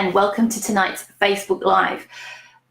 and welcome to tonight's Facebook Live.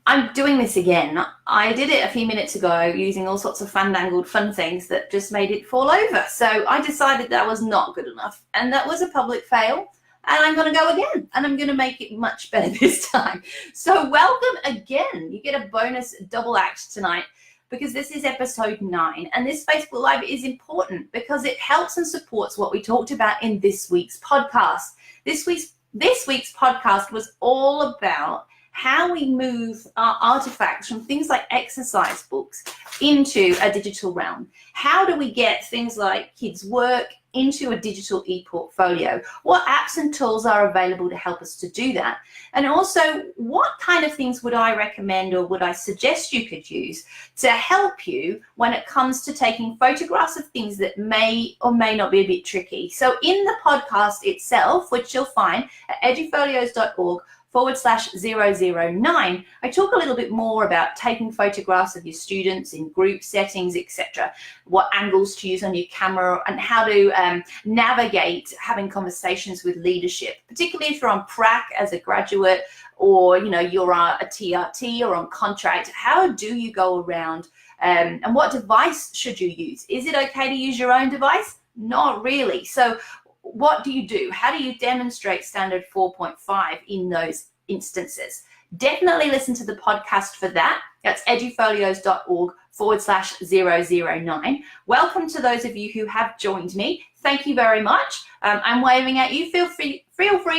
I'm doing this again. I did it a few minutes ago using all sorts of fandangled fun things that just made it fall over. So I decided that was not good enough and that was a public fail, and I'm going to go again and I'm going to make it much better this time. So welcome again. You get a bonus double act tonight because this is episode 9, and this Facebook Live is important because it helps and supports what we talked about in this week's podcast. This week's podcast was all about how we move our artifacts from things like exercise books into a digital realm. How do we get things like kids' work into a digital ePortfolio? What apps and tools are available to help us to do that? And also, what kind of things would I recommend or would I suggest you could use to help you when it comes to taking photographs of things that may or may not be a bit tricky? So in the podcast itself, which you'll find at edufolios.org/009, I talk a little bit more about taking photographs of your students in group settings, etc., what angles to use on your camera, and how to navigate having conversations with leadership, particularly if you're on prac as a graduate, or you're a TRT or on contract. How do you go around and what device should you use? Is it okay to use your own device? Not really. So what do you do? How do you demonstrate standard 4.5 in those instances? Definitely listen to the podcast for that. That's edufolios.org/009. Welcome to those of you who have joined me. Thank you very much. I'm waving at you. Feel free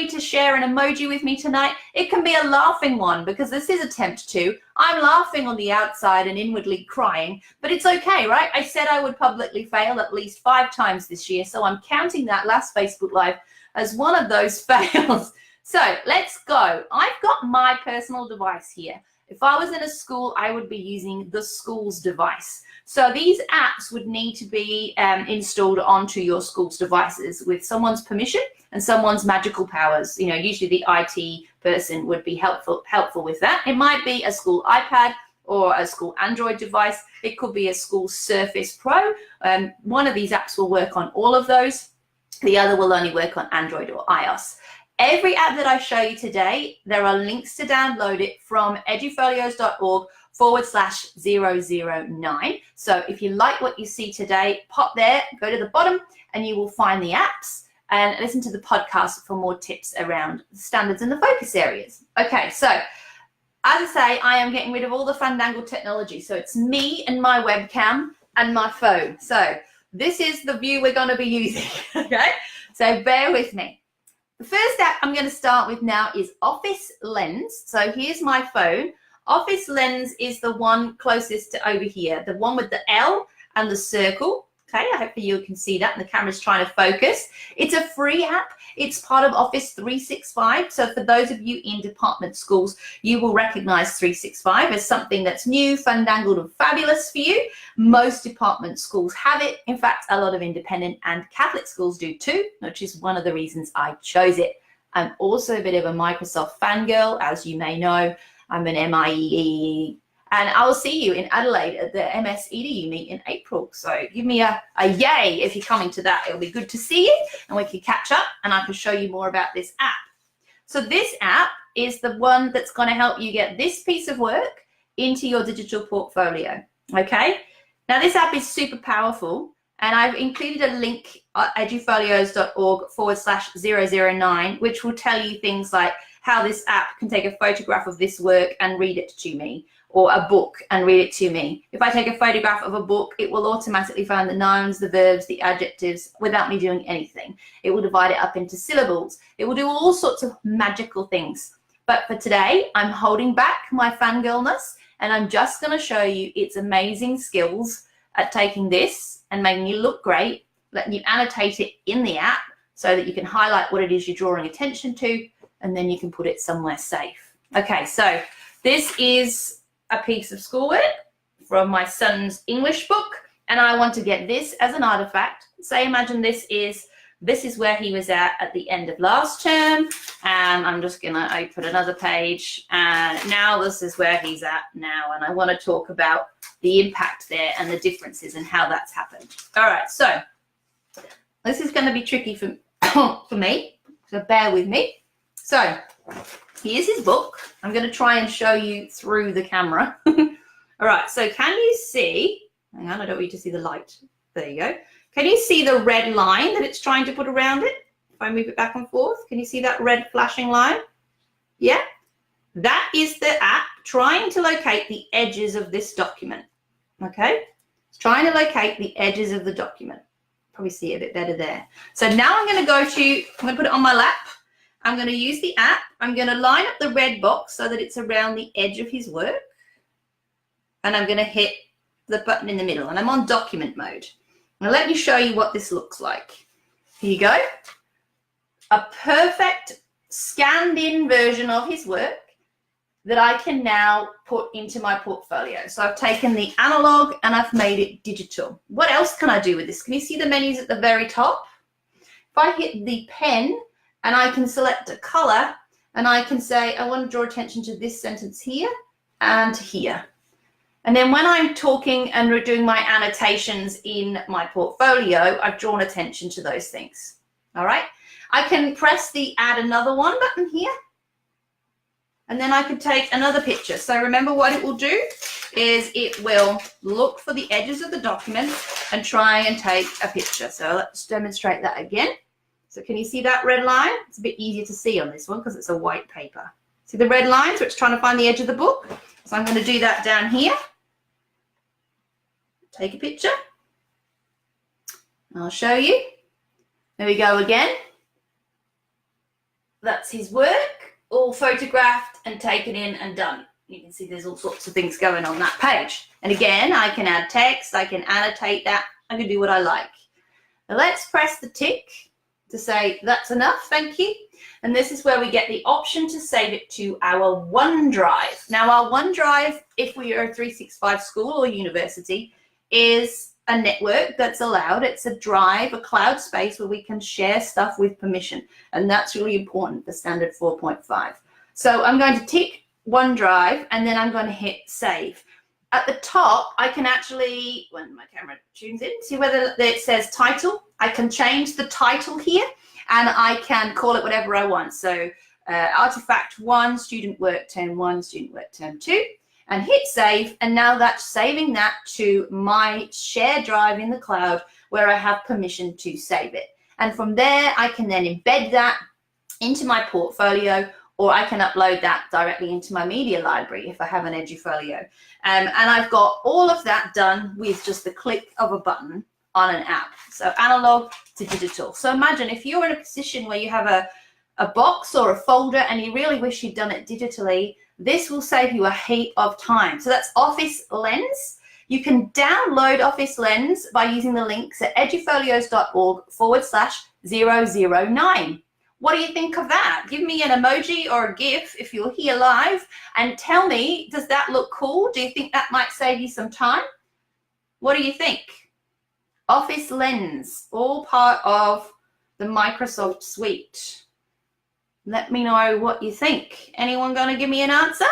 to share an emoji with me tonight. It can be a laughing one because this is attempt 2. I'm laughing on the outside and inwardly crying, but it's okay, right? I said I would publicly fail at least 5 times this year, so I'm counting that last Facebook Live as one of those fails. So let's go. I've got my personal device here. If I was in a school, I would be using the school's device. So these apps would need to be installed onto your school's devices with someone's permission and someone's magical powers. Usually the IT person would be helpful with that. It might be a school iPad or a school Android device. It could be a school Surface Pro. One of these apps will work on all of those. The other will only work on Android or iOS. Every app that I show you today, there are links to download it from edufolios.org/009. So if you like what you see today, pop there, go to the bottom, and you will find the apps and listen to the podcast for more tips around the standards and the focus areas. Okay, so as I say, I am getting rid of all the fandangled technology. So it's me and my webcam and my phone. So this is the view we're going to be using, okay? So bear with me. The first app I'm going to start with now is Office Lens. So here's my phone. Office Lens is the one closest to over here, the one with the L and the circle. Okay, I hope you can see that, and the camera's trying to focus. It's a free app. It's part of Office 365. So for those of you in department schools, you will recognize 365 as something that's new, fandangled, and fabulous for you. Most department schools have it. In fact, a lot of independent and Catholic schools do too, which is one of the reasons I chose it. I'm also a bit of a Microsoft fangirl, as you may know. I'm an MIE, and I'll see you in Adelaide at the MS EDU meet in April. So give me a yay if you're coming to that. It'll be good to see you, and we can catch up, and I can show you more about this app. So this app is the one that's going to help you get this piece of work into your digital portfolio. Okay. Now this app is super powerful, and I've included a link at edufolios.org/009, which will tell you things like how this app can take a photograph of this work and read it to me, or a book and read it to me. If I take a photograph of a book, it will automatically find the nouns, the verbs, the adjectives without me doing anything. It will divide it up into syllables. It will do all sorts of magical things. But for today, I'm holding back my fangirlness, and I'm just going to show you its amazing skills at taking this and making it look great, letting you annotate it in the app so that you can highlight what it is you're drawing attention to, and then you can put it somewhere safe. Okay, so this is a piece of schoolwork from my son's English book, and I want to get this as an artifact. Say, imagine this is where he was at the end of last term, and I'm just going to open another page, and now this is where he's at now, and I want to talk about the impact there and the differences and how that's happened. All right, so this is going to be tricky for me, so bear with me. So Here's his book. I'm going to try and show you through the camera. All right, so can you see, hang on, I don't want you to see the light. There you go. Can you see the red line that it's trying to put around it? If I move it back and forth, can you see that red flashing line? Yeah? That is the app trying to locate the edges of this document. Okay? It's trying to locate the edges of the document. Probably see it a bit better there. So now I'm going to put it on my lap. I'm going to use the app. I'm going to line up the red box so that it's around the edge of his work. And I'm going to hit the button in the middle. And I'm on document mode. Now let me show you what this looks like. Here you go. A perfect scanned in version of his work that I can now put into my portfolio. So I've taken the analog and I've made it digital. What else can I do with this? Can you see the menus at the very top? If I hit the pen and I can select a color and I can say, I want to draw attention to this sentence here and here. And then when I'm talking and doing my annotations in my portfolio, I've drawn attention to those things. All right. I can press the add another one button here. And then I can take another picture. So remember what it will do is it will look for the edges of the document and try and take a picture. So let's demonstrate that again. So can you see that red line? It's a bit easier to see on this one because it's a white paper. See the red line? So it's trying to find the edge of the book. So I'm going to do that down here. Take a picture. I'll show you. There we go again. That's his work, all photographed and taken in and done. You can see there's all sorts of things going on that page. And again, I can add text, I can annotate that, I can do what I like. Now let's press the tick to say that's enough, thank you. And this is where we get the option to save it to our OneDrive. Now our OneDrive, if we are a 365 school or university, is a network that's allowed. It's a drive, a cloud space where we can share stuff with permission. And that's really important for standard 4.5. So I'm going to tick OneDrive and then I'm going to hit save. At the top, I can actually, when my camera tunes in, see whether it says title. I can change the title here and I can call it whatever I want. So Artefact 1, student work term 1, student work term 2. And hit save, and now that's saving that to my shared drive in the cloud where I have permission to save it. And from there, I can then embed that into my portfolio, or I can upload that directly into my media library if I have an ePortfolio. And I've got all of that done with just the click of a button on an app. So analog to digital. So imagine if you're in a position where you have a box or a folder and you really wish you'd done it digitally, this will save you a heap of time. So that's Office Lens. You can download Office Lens by using the links at edufolios.org/009. What do you think of that? Give me an emoji or a GIF if you're here live and tell me, does that look cool? Do you think that might save you some time? What do you think? Office Lens, all part of the Microsoft suite. Let me know what you think. Anyone going to give me an answer?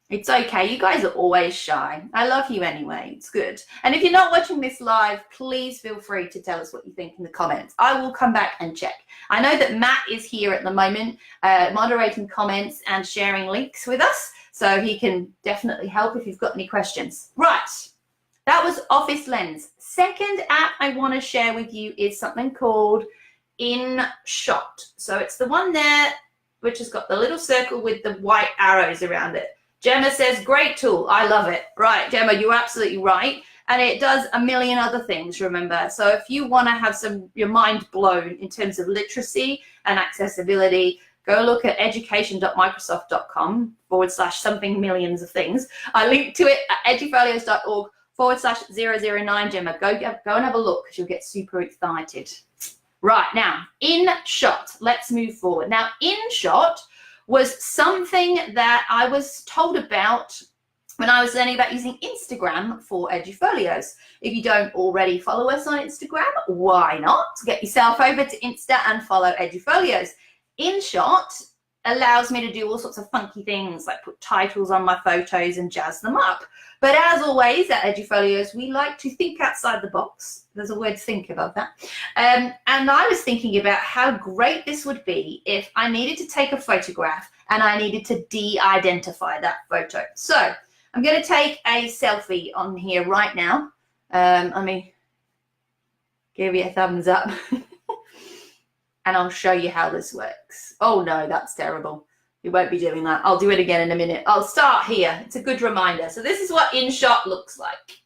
It's okay. You guys are always shy. I love you anyway. It's good. And if you're not watching this live, please feel free to tell us what you think in the comments. I will come back and check. I know that Matt is here at the moment, moderating comments and sharing links with us. So he can definitely help if you've got any questions. Right. That was Office Lens. Second app I want to share with you is something called InShot. So it's the one there which has got the little circle with the white arrows around it. Gemma says, great tool. I love it. Right, Gemma, you're absolutely right. And it does a million other things, remember. So if you want to have your mind blown in terms of literacy and accessibility, go look at education.microsoft.com/something millions of things. I linked to it at edufolios.org/009, Gemma. Go and have a look because you'll get super excited. Right, now, InShot. Let's move forward. Now, InShot was something that I was told about when I was learning about using Instagram for ePortfolios. If you don't already follow us on Instagram, why not? Get yourself over to Insta and follow ePortfolios. InShot allows me to do all sorts of funky things like put titles on my photos and jazz them up. But as always at ePortfolios, we like to think outside the box. There's a word think above that. And I was thinking about how great this would be if I needed to take a photograph and I needed to de-identify that photo. So I'm going to take a selfie on here right now. Let me give you a thumbs up. And I'll show you how this works. Oh no, that's terrible. We won't be doing that. I'll do it again in a minute. I'll start here. It's a good reminder. So this is what InShot looks like.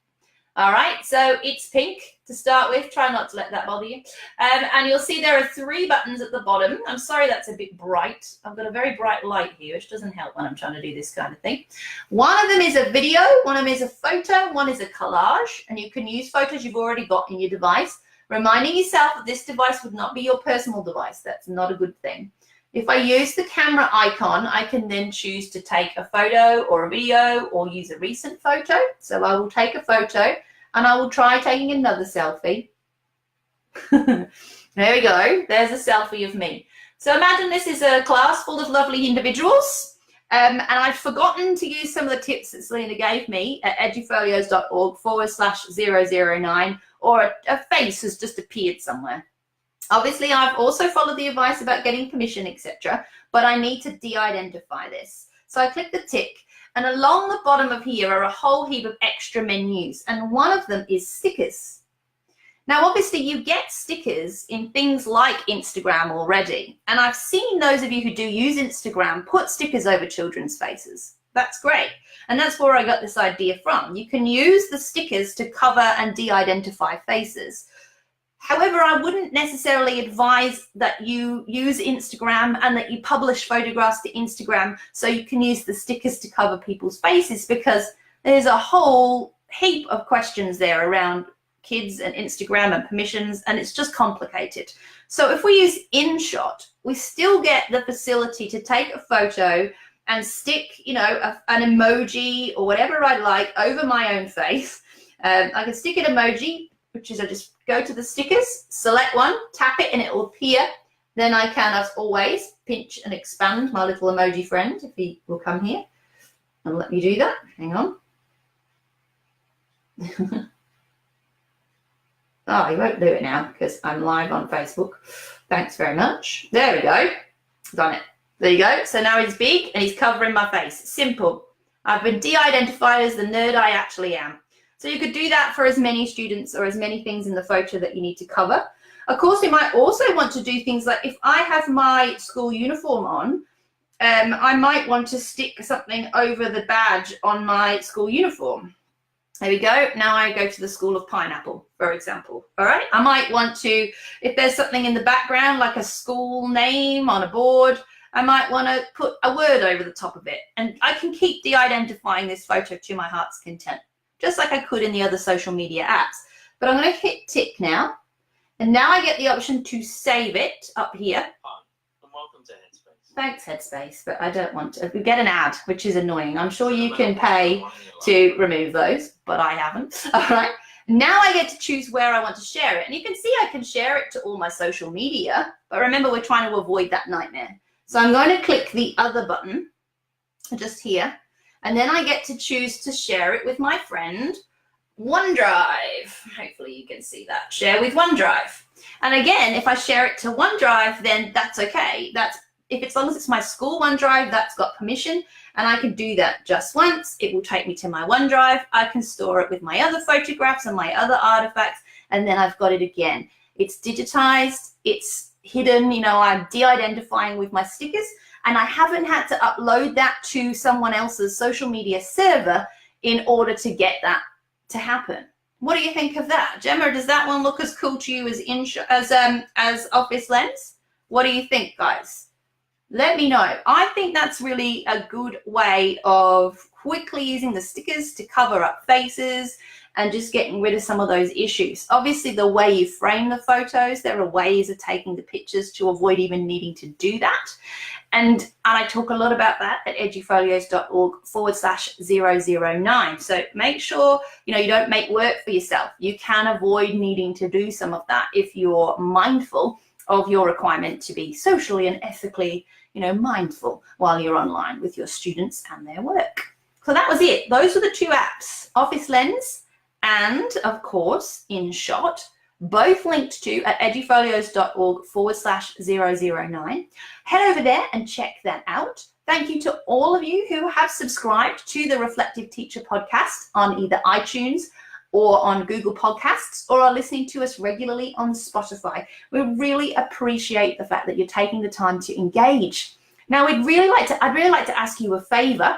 All right, so it's pink to start with. Try not to let that bother you. And you'll see there are 3 buttons at the bottom. I'm sorry that's a bit bright. I've got a very bright light here, which doesn't help when I'm trying to do this kind of thing. One of them is a video, one of them is a photo, one is a collage, and you can use photos you've already got in your device, reminding yourself that this device would not be your personal device. That's not a good thing. If I use the camera icon, I can then choose to take a photo or a video or use a recent photo. So I will take a photo and I will try taking another selfie. There we go. There's a selfie of me. So imagine this is a class full of lovely individuals. And I've forgotten to use some of the tips that Selena gave me at ePortfolios.org/009, or a face has just appeared somewhere. Obviously, I've also followed the advice about getting permission, etc., but I need to de-identify this. So I click the tick, and along the bottom of here are a whole heap of extra menus, and one of them is stickers. Now, obviously, you get stickers in things like Instagram already, and I've seen those of you who do use Instagram put stickers over children's faces. That's great, and that's where I got this idea from. You can use the stickers to cover and de-identify faces. However, I wouldn't necessarily advise that you use Instagram and that you publish photographs to Instagram so you can use the stickers to cover people's faces, because there's a whole heap of questions there around kids and Instagram and permissions, and it's just complicated. So if we use InShot, we still get the facility to take a photo and stick, you know, an emoji or whatever I like over my own face. I can stick an emoji, which is I just go to the stickers, select one, tap it, and it will appear. Then I can, as always, pinch and expand my little emoji friend, if he will come here and let me do that. Hang on. Oh, he won't do it now because I'm live on Facebook. Thanks very much. There we go. Done it. There you go. So now he's big and he's covering my face. Simple. I've been de-identified as the nerd I actually am. So you could do that for as many students or as many things in the photo that you need to cover. Of course, you might also want to do things like, if I have my school uniform on, I might want to stick something over the badge on my school uniform. There we go. Now I go to the School of Pineapple, for example. All right. I might want to, if there's something in the background, like a school name on a board, I might want to put a word over the top of it. And I can keep de-identifying this photo to my heart's content, just like I could in the other social media apps. But I'm going to hit tick now. And now I get the option to save it up here. And welcome to Headspace. Thanks, Headspace, but I don't want to. We get an ad, which is annoying. I'm sure you can pay to remove those, but I haven't. All right. Now I get to choose where I want to share it. And you can see I can share it to all my social media. But remember, we're trying to avoid that nightmare. So I'm going to click the other button just here. And then I get to choose to share it with my friend, OneDrive. Hopefully you can see that. Share with OneDrive. And again, if I share it to OneDrive, then that's okay. That's as long as it's my school OneDrive, that's got permission, and I can do that just once. It will take me to my OneDrive. I can store it with my other photographs and my other artifacts, and then I've got it again. It's digitized, it's hidden, you know, I'm de-identifying with my stickers, and I haven't had to upload that to someone else's social media server in order to get that to happen. What do you think of that? Gemma, does that one look as cool to you as Office Lens? What do you think, guys? Let me know. I think that's really a good way of quickly using the stickers to cover up faces and just getting rid of some of those issues. Obviously, the way you frame the photos, there are ways of taking the pictures to avoid even needing to do that. And I talk a lot about that at ePortfolios.org/009. So make sure, you know, you don't make work for yourself. You can avoid needing to do some of that if you're mindful of your requirement to be socially and ethically, mindful while you're online with your students and their work. So that was it. Those were the two apps, Office Lens and, of course, InShot, both linked to at edufolios.org/009. Head over there and check that out. Thank you to all of you who have subscribed to the Reflective Teacher podcast on either iTunes or on Google Podcasts, or are listening to us regularly on Spotify. We really appreciate the fact that you're taking the time to engage. Now, I'd really like to ask you a favor.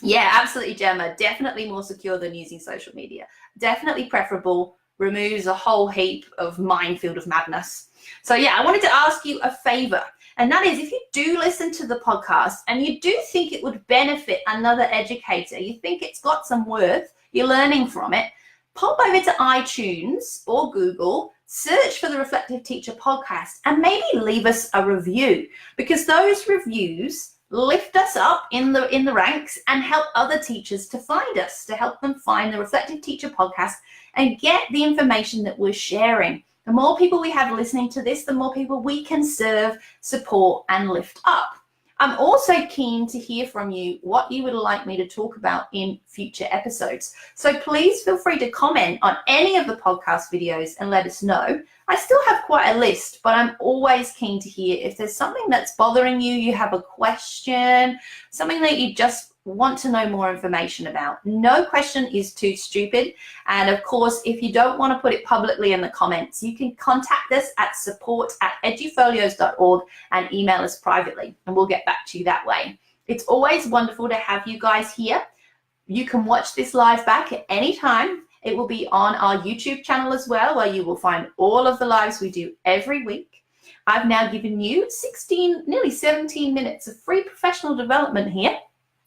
Yeah, absolutely, Gemma. Definitely more secure than using social media. Definitely preferable. Removes a whole heap of minefield of madness. So yeah, I wanted to ask you a favor. And that is, if you do listen to the podcast and you do think it would benefit another educator, you think it's got some worth, you're learning from it, pop over to iTunes or Google, search for the Reflective Teacher podcast, and maybe leave us a review, because those reviews lift us up in the ranks and help other teachers to find us, to help them find the Reflective Teacher podcast and get the information that we're sharing. The more people we have listening to this, the more people we can serve, support, and lift up. I'm also keen to hear from you what you would like me to talk about in future episodes. So please feel free to comment on any of the podcast videos and let us know. I still have quite a list, but I'm always keen to hear if there's something that's bothering you, you have a question, something that you just want to know more information about. No question is too stupid. And of course, if you don't want to put it publicly in the comments, you can contact us at support@edufolios.org and email us privately, and we'll get back to you that way. It's always wonderful to have you guys here. You can watch this live back at any time. It will be on our YouTube channel as well, where you will find all of the lives we do every week. I've now given you nearly 17 minutes of free professional development here.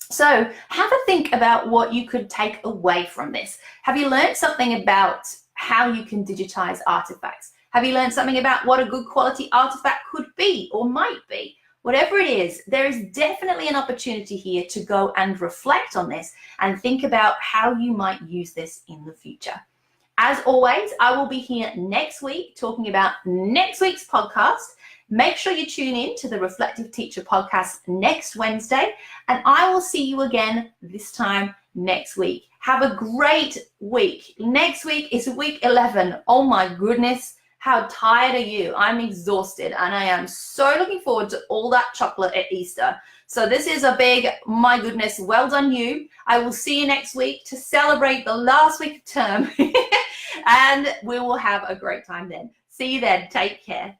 So have a think about what you could take away from this. Have you learned something about how you can digitize artifacts? Have you learned something about what a good quality artifact could be or might be? Whatever it is, there is definitely an opportunity here to go and reflect on this and think about how you might use this in the future. As always, I will be here next week talking about next week's podcast. Make sure you tune in to the Reflective Teacher podcast next Wednesday, and I will see you again this time next week. Have a great week. Next week is week 11. Oh my goodness, how tired are you? I'm exhausted, and I am so looking forward to all that chocolate at Easter. So this is a big, my goodness, well done you. I will see you next week to celebrate the last week of term, and we will have a great time then. See you then. Take care.